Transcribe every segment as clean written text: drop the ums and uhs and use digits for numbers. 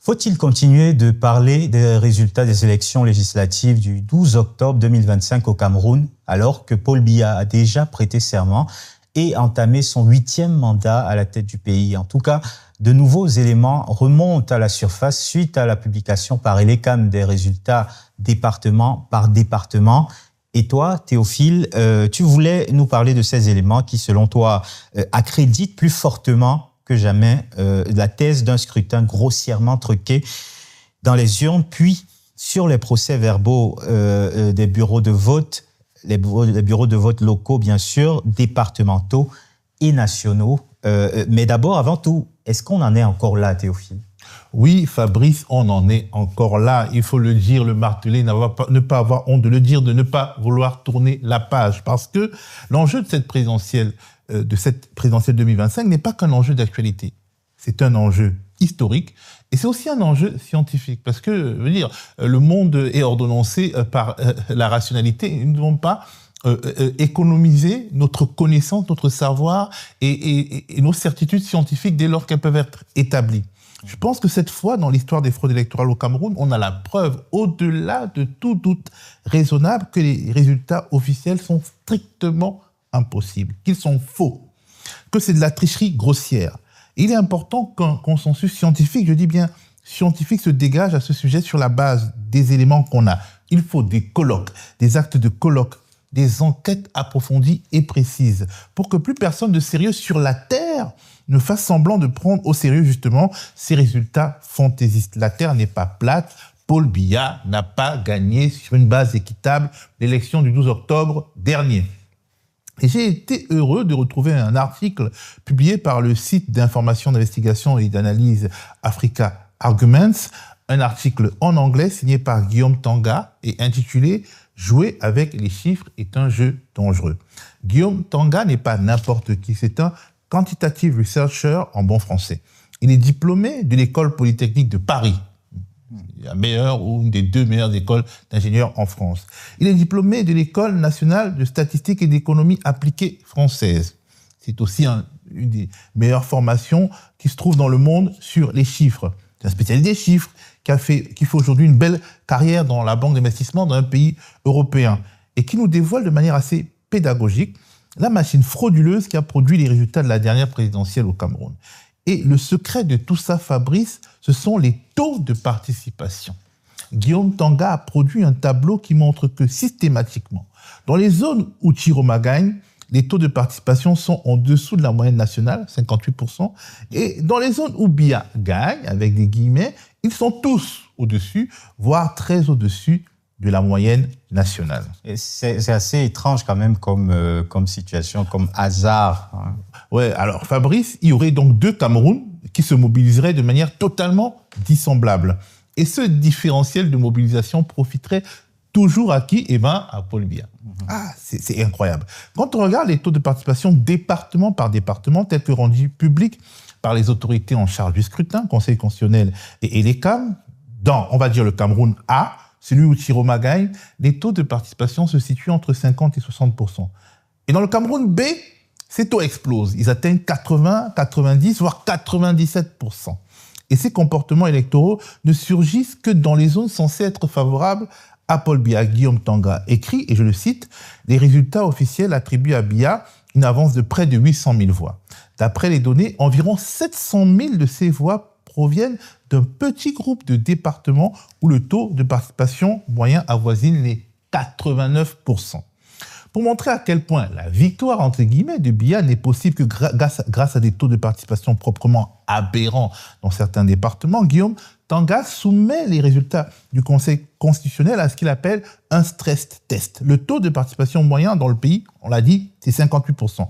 Faut-il continuer de parler des résultats des élections législatives du 12 octobre 2025 au Cameroun, alors que Paul Biya a déjà prêté serment et entamé son 8e mandat à la tête du pays? En tout cas, de nouveaux éléments remontent à la surface suite à la publication par Elecam des résultats département par département. Et toi, Théophile, tu voulais nous parler de ces éléments qui, selon toi, accréditent plus fortement que jamais la thèse d'un scrutin grossièrement truqué dans les urnes, puis sur les procès-verbaux des bureaux de vote, les bureaux de vote locaux, bien sûr, départementaux et nationaux. Mais d'abord, avant tout, est-ce qu'on en est encore là, Théophile? Oui, Fabrice, on en est encore là. Il faut le dire, le marteler, ne pas avoir honte de le dire, de ne pas vouloir tourner la page. Parce que l'enjeu de cette présidentielle 2025 n'est pas qu'un enjeu d'actualité. C'est un enjeu historique et c'est aussi un enjeu scientifique. Parce que, je veux dire, le monde est ordonnancé par la rationalité. Nous ne devons pas économiser notre connaissance, notre savoir et nos certitudes scientifiques dès lors qu'elles peuvent être établies. Je pense que cette fois, dans l'histoire des fraudes électorales au Cameroun, on a la preuve, au-delà de tout doute raisonnable, que les résultats officiels sont strictement impossibles, qu'ils sont faux, que c'est de la tricherie grossière. Et il est important qu'un consensus scientifique, je dis bien scientifique, se dégage à ce sujet sur la base des éléments qu'on a. Il faut des colloques, des actes de colloques, des enquêtes approfondies et précises, pour que plus personne de sérieux sur la Terre ne fasse semblant de prendre au sérieux justement ces résultats fantaisistes. La Terre n'est pas plate. Paul Biya n'a pas gagné sur une base équitable l'élection du 12 octobre dernier. Et j'ai été heureux de retrouver un article publié par le site d'information, d'investigation et d'analyse Africa Arguments, un article en anglais signé par Guillaume Tanga et intitulé « Jouer avec les chiffres est un jeu dangereux ». Guillaume Tanga n'est pas n'importe qui, c'est un quantitative researcher en bon français. Il est diplômé de l'école polytechnique de Paris, la meilleure ou une des 2 meilleures écoles d'ingénieurs en France. Il est diplômé de l'école nationale de statistique et d'économie appliquée française. C'est aussi une des meilleures formations qui se trouve dans le monde sur les chiffres. C'est un spécialiste des chiffres qui fait aujourd'hui une belle carrière dans la banque d'investissement dans un pays européen et qui nous dévoile de manière assez pédagogique la machine frauduleuse qui a produit les résultats de la dernière présidentielle au Cameroun. Et le secret de tout ça, Fabrice, ce sont les taux de participation. Guillaume Tanga a produit un tableau qui montre que systématiquement, dans les zones où Chiroma gagne, les taux de participation sont en dessous de la moyenne nationale, 58%, et dans les zones où Biya gagne, avec des guillemets, ils sont tous au-dessus, voire très au-dessus de la moyenne nationale. C'est assez étrange quand même comme situation, comme hasard. Hein. Ouais, alors Fabrice, il y aurait donc 2 Cameroun qui se mobiliseraient de manière totalement dissemblable. Et ce différentiel de mobilisation profiterait toujours à qui? Eh bien, à Paul Biya. Ah, c'est incroyable. Quand on regarde les taux de participation département par département, tels que rendus publics par les autorités en charge du scrutin, Conseil constitutionnel et Elecam, dans, on va dire, le Cameroun A, celui où Chiroma gagne, les taux de participation se situent entre 50 et 60%. Et dans le Cameroun B, ces taux explosent. Ils atteignent 80, 90, voire 97%. Et ces comportements électoraux ne surgissent que dans les zones censées être favorables à Paul Biya. Guillaume Tanga écrit, et je le cite, « Les résultats officiels attribuent à Biya une avance de près de 800 000 voix. D'après les données, environ 700 000 de ces voix proviennent d'un petit groupe de départements où le taux de participation moyen avoisine les 89%. Pour montrer à quel point la victoire, entre guillemets, de Biya n'est possible que grâce à des taux de participation proprement aberrants dans certains départements, Guillaume Tanga soumet les résultats du Conseil constitutionnel à ce qu'il appelle un stress test. Le taux de participation moyen dans le pays, on l'a dit, c'est 58%.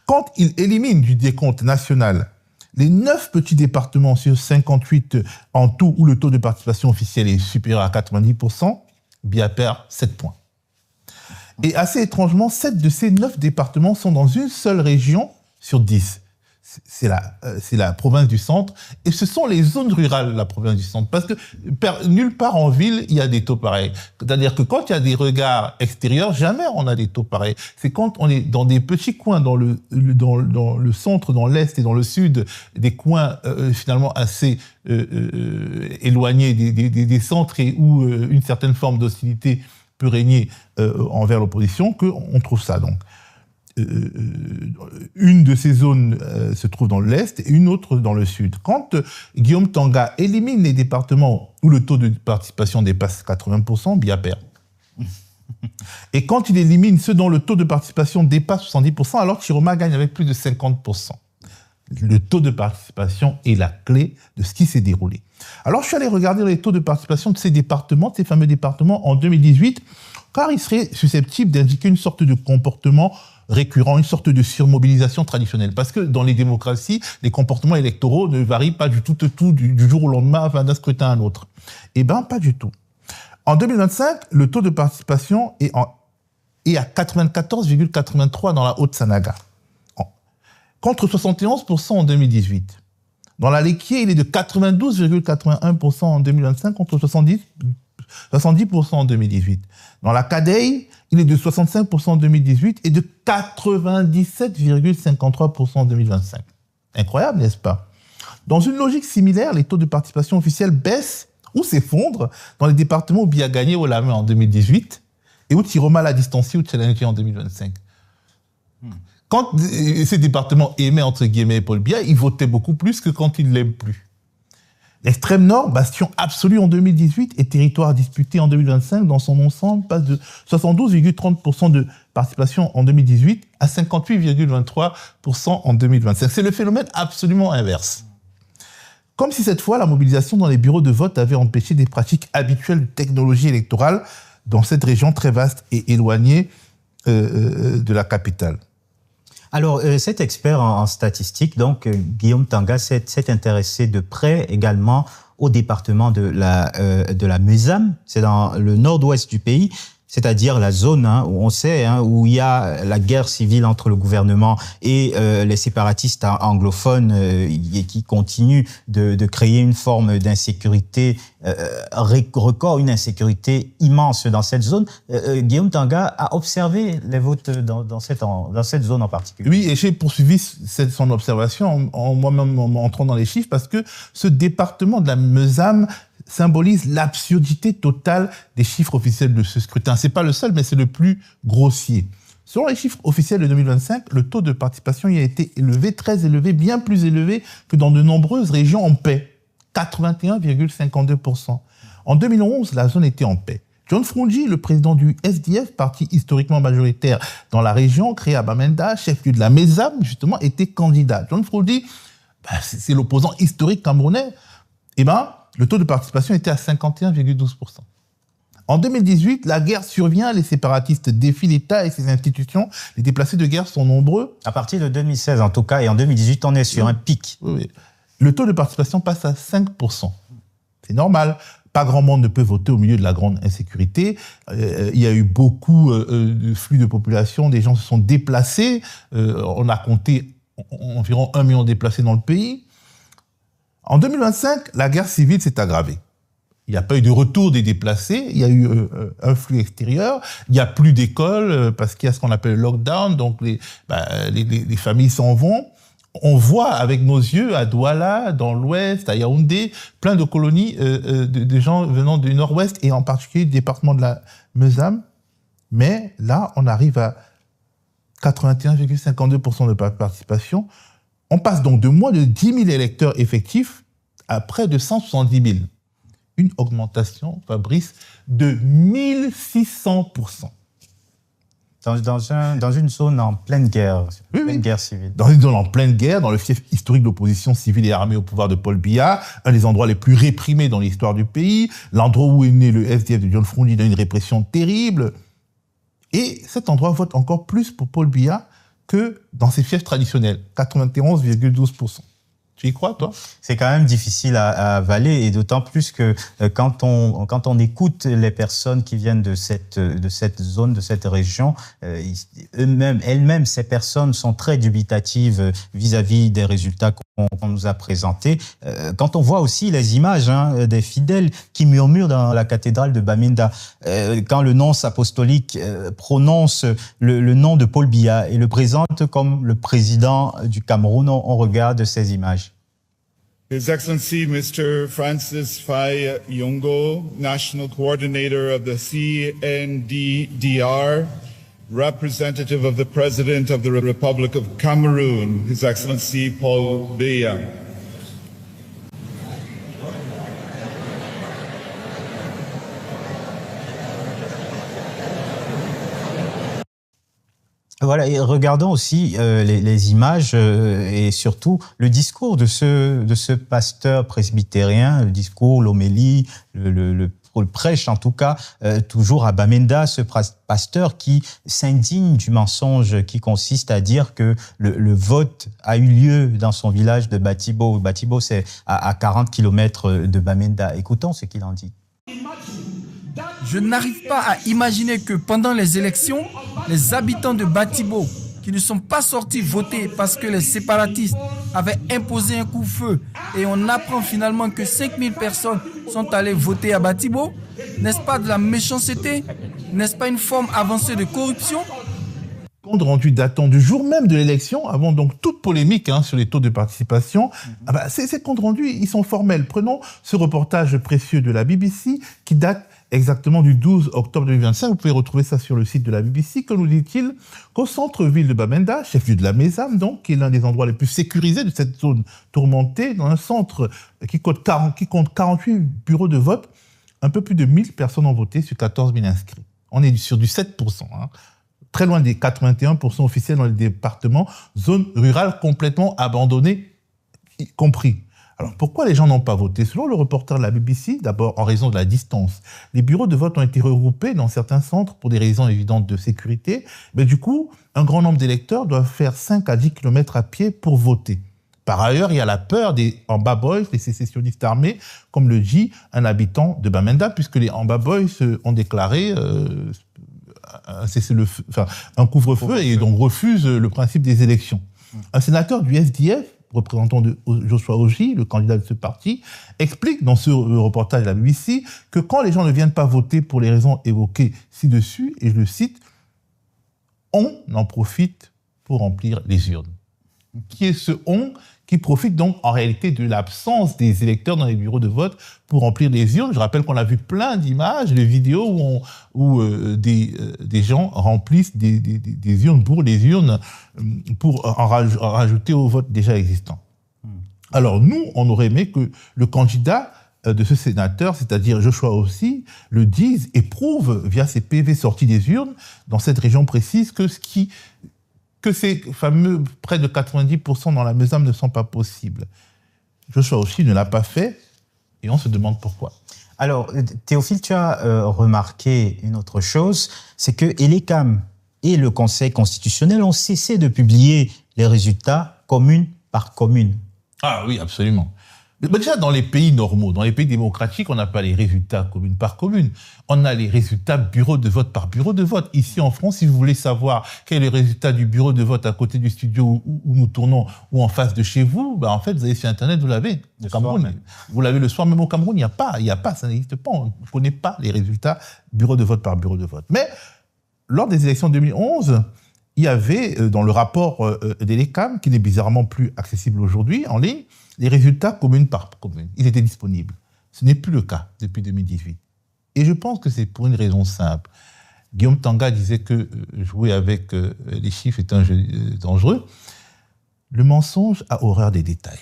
Quand il élimine du décompte national les 9 petits départements sur 58 en tout où le taux de participation officielle est supérieur à 90%, Biya perd 7 points. Et assez étrangement, 7 de ces 9 départements sont dans une seule région sur 10. c'est la province du centre, et ce sont les zones rurales de la province du centre, parce que nulle part en ville, il y a des taux pareils. C'est-à-dire que quand il y a des regards extérieurs, jamais on a des taux pareils. C'est quand on est dans des petits coins, dans le centre, dans l'est et dans le sud, des coins finalement assez éloignés des centres et où une certaine forme d'hostilité peut régner envers l'opposition, qu'on trouve ça donc. Une de ces zones se trouve dans l'Est et une autre dans le Sud. Quand Guillaume Tanga élimine les départements où le taux de participation dépasse 80%, Biya perd. Et quand il élimine ceux dont le taux de participation dépasse 70%, alors Chiroma gagne avec plus de 50%. Le taux de participation est la clé de ce qui s'est déroulé. Alors je suis allé regarder les taux de participation de ces départements, de ces fameux départements en 2018, car ils seraient susceptibles d'indiquer une sorte de comportement récurrent, une sorte de surmobilisation traditionnelle. Parce que dans les démocraties, les comportements électoraux ne varient pas du tout du jour au lendemain, enfin, d'un scrutin à un autre. Eh bien, pas du tout. En 2025, le taux de participation est à 94,83 dans la Haute-Sanaga, contre 71% en 2018. Dans la Lekié, il est de 92,81% en 2025 contre 70% en 2018. Dans la Kadey, il est de 65% en 2018 et de 97,53% en 2025. Incroyable, n'est-ce pas? Dans une logique similaire, les taux de participation officielle baissent ou s'effondrent dans les départements où Biya a gagné au la main en 2018 et où Chiroma l'a distancié ou challengé en 2025. Quand ces départements aimaient, entre guillemets, Paul Biya, ils votaient beaucoup plus que quand ils ne l'aiment plus. L'extrême nord, bastion absolu en 2018 et territoire disputé en 2025 dans son ensemble, passe de 72,30% de participation en 2018 à 58,23% en 2025. C'est le phénomène absolument inverse. Comme si cette fois, la mobilisation dans les bureaux de vote avait empêché des pratiques habituelles de technologie électorale dans cette région très vaste et éloignée de la capitale. Alors, cet expert en statistiques, donc Guillaume Tanga, s'est intéressé de près également au département de la Mesam. C'est dans le nord-ouest du pays, c'est-à-dire la zone où on sait où il y a la guerre civile entre le gouvernement et les séparatistes anglophones qui continuent de créer une forme d'insécurité record, une insécurité immense dans cette zone. Guillaume Tanga a observé les votes dans cette zone en particulier. Oui, et j'ai poursuivi son observation en moi-même entrant dans les chiffres parce que ce département de la Mesam symbolise l'absurdité totale des chiffres officiels de ce scrutin. C'est pas le seul, mais c'est le plus grossier. Selon les chiffres officiels de 2025, le taux de participation y a été élevé, très élevé, bien plus élevé que dans de nombreuses régions en paix. 81,52%. En 2011, la zone était en paix. John Frunji, le président du SDF, parti historiquement majoritaire dans la région, créé à Bamenda, chef-lieu de la Mesam, justement, était candidat. John Frunji, c'est l'opposant historique camerounais. Le taux de participation était à 51,12%. En 2018, la guerre survient, les séparatistes défient l'État et ses institutions. Les déplacés de guerre sont nombreux. À partir de 2016, en tout cas, et en 2018, on est sur un pic. Oui. Le taux de participation passe à 5%. C'est normal. Pas grand monde ne peut voter au milieu de la grande insécurité. Il y a eu beaucoup de flux de population, des gens se sont déplacés. On a compté environ 1 million de déplacés dans le pays. En 2025, la guerre civile s'est aggravée. Il n'y a pas eu de retour des déplacés, il y a eu un flux extérieur, il n'y a plus d'écoles parce qu'il y a ce qu'on appelle le lockdown, donc les familles s'en vont. On voit avec nos yeux à Douala, dans l'ouest, à Yaoundé, plein de colonies de gens venant du nord-ouest et en particulier du département de la Mesam. Mais là, on arrive à 81,52% de participation. On passe donc de moins de 10 000 électeurs effectifs à près de 170 000. Une augmentation, Fabrice, de 1600%. Dans une zone en pleine guerre, guerre civile. Dans une zone en pleine guerre, dans le fief historique de l'opposition civile et armée au pouvoir de Paul Biya, un des endroits les plus réprimés dans l'histoire du pays, l'endroit où est né le SDF de John Frunji dans une répression terrible. Et cet endroit vote encore plus pour Paul Biya que dans ses fiefs traditionnels, 91,12%. Tu y crois, toi? C'est quand même difficile à avaler, et d'autant plus que quand on écoute les personnes qui viennent de cette zone, de cette région, elles-mêmes, ces personnes sont très dubitatives vis-à-vis des résultats qu'on nous a présentés. Quand on voit aussi les images des fidèles qui murmurent dans la cathédrale de Bamenda, quand le nonce apostolique prononce le nom de Paul Biya et le présente comme le président du Cameroun, on regarde ces images. His Excellency Mr. Francis Faye Yongo, National Coordinator of the CNDDR, Representative of the President of the Republic of Cameroon, His Excellency Paul Biya. Voilà, et regardons aussi les images et surtout le discours de ce pasteur presbytérien, le discours, l'homélie, le prêche en tout cas, toujours à Bamenda, ce pasteur qui s'indigne du mensonge qui consiste à dire que le vote a eu lieu dans son village de Batibo. Batibo, c'est à 40 km de Bamenda. Écoutons ce qu'il en dit. Je n'arrive pas à imaginer que pendant les élections, les habitants de Batibo, qui ne sont pas sortis voter parce que les séparatistes avaient imposé un coup-feu, et on apprend finalement que 5000 personnes sont allées voter à Batibo, n'est-ce pas de la méchanceté? N'est-ce pas une forme avancée de corruption? Compte rendu datant du jour même de l'élection, avant donc toute polémique sur les taux de participation, ces comptes rendus, ils sont formels. Prenons ce reportage précieux de la BBC qui date exactement du 12 octobre 2025. Vous pouvez retrouver ça sur le site de la BBC. Que nous dit-il? Qu'au centre-ville de Bamenda, chef-lieu de la Mésame, donc, qui est l'un des endroits les plus sécurisés de cette zone tourmentée, dans un centre qui compte 48 bureaux de vote, un peu plus de 1000 personnes ont voté sur 14 000 inscrits. On est sur du 7%. Très loin des 81% officiels dans les départements, zone rurale complètement abandonnée, y compris. Alors, pourquoi les gens n'ont pas voté? Selon le reporter de la BBC, d'abord en raison de la distance. Les bureaux de vote ont été regroupés dans certains centres pour des raisons évidentes de sécurité, mais du coup, un grand nombre d'électeurs doivent faire 5 à 10 km à pied pour voter. Par ailleurs, il y a la peur des Amba Boys, les sécessionnistes armés, comme le dit un habitant de Bamenda, puisque les Amba Boys ont déclaré un couvre-feu et donc refusent le principe des élections. Un sénateur du SDF, représentant de Joshua Oji, le candidat de ce parti, explique dans ce reportage de la BBC que quand les gens ne viennent pas voter pour les raisons évoquées ci-dessus, et je le cite, on en profite pour remplir les urnes. Qui est ce on qui profite donc en réalité de l'absence des électeurs dans les bureaux de vote pour remplir les urnes? Je rappelle qu'on a vu plein d'images, de vidéos où des gens remplissent des urnes pour les urnes pour en rajouter au vote déjà existant. Alors nous, on aurait aimé que le candidat de ce sénateur, c'est-à-dire Joshua aussi, le dise et prouve via ses PV sortis des urnes dans cette région précise que ces fameux près de 90% dans la Mésame ne sont pas possibles. Joshua aussi ne l'a pas fait, et on se demande pourquoi. Alors, Théophile, tu as remarqué une autre chose, c'est que ELECAM et le Conseil constitutionnel ont cessé de publier les résultats commune par commune. Ah oui, absolument. Mais déjà, dans les pays normaux, dans les pays démocratiques, on n'a pas les résultats commune par commune. On a les résultats bureau de vote par bureau de vote. Ici, en France, si vous voulez savoir quel est le résultat du bureau de vote à côté du studio où nous tournons ou en face de chez vous, en fait, vous allez sur Internet, vous l'avez. Au Cameroun. Vous l'avez le soir, même au Cameroun, il n'y a pas, ça n'existe pas. On ne connaît pas les résultats bureau de vote par bureau de vote. Mais, lors des élections 2011, il y avait, dans le rapport d'ELECAM, qui n'est bizarrement plus accessible aujourd'hui, en ligne, les résultats commune par commune. Ils étaient disponibles. Ce n'est plus le cas depuis 2018. Et je pense que c'est pour une raison simple. Guillaume Tanga disait que jouer avec les chiffres est un jeu dangereux. Le mensonge a horreur des détails,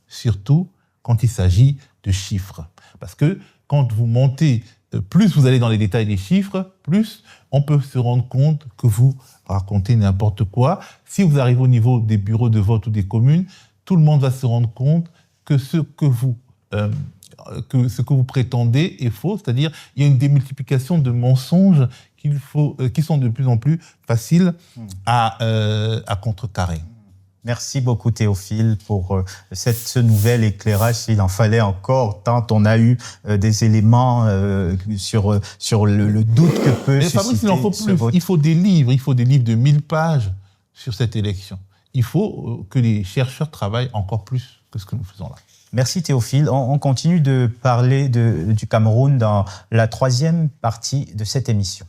surtout quand il s'agit de chiffres. Parce que quand vous montez, plus vous allez dans les détails des chiffres, plus on peut se rendre compte que vous racontez n'importe quoi. Si vous arrivez au niveau des bureaux de vote ou des communes, tout le monde va se rendre compte que ce que vous prétendez est faux. C'est-à-dire, il y a une démultiplication de mensonges qui sont de plus en plus faciles à contrecarrer. Merci beaucoup Théophile pour ce nouvel éclairage. Il en fallait encore tant on a eu des éléments sur le doute que peut susciter Fabrice, il en faut plus. vote. Il faut des livres de 1000 pages sur cette élection. Il faut que les chercheurs travaillent encore plus que ce que nous faisons là. Merci Théophile. On continue de parler du Cameroun dans la troisième partie de cette émission.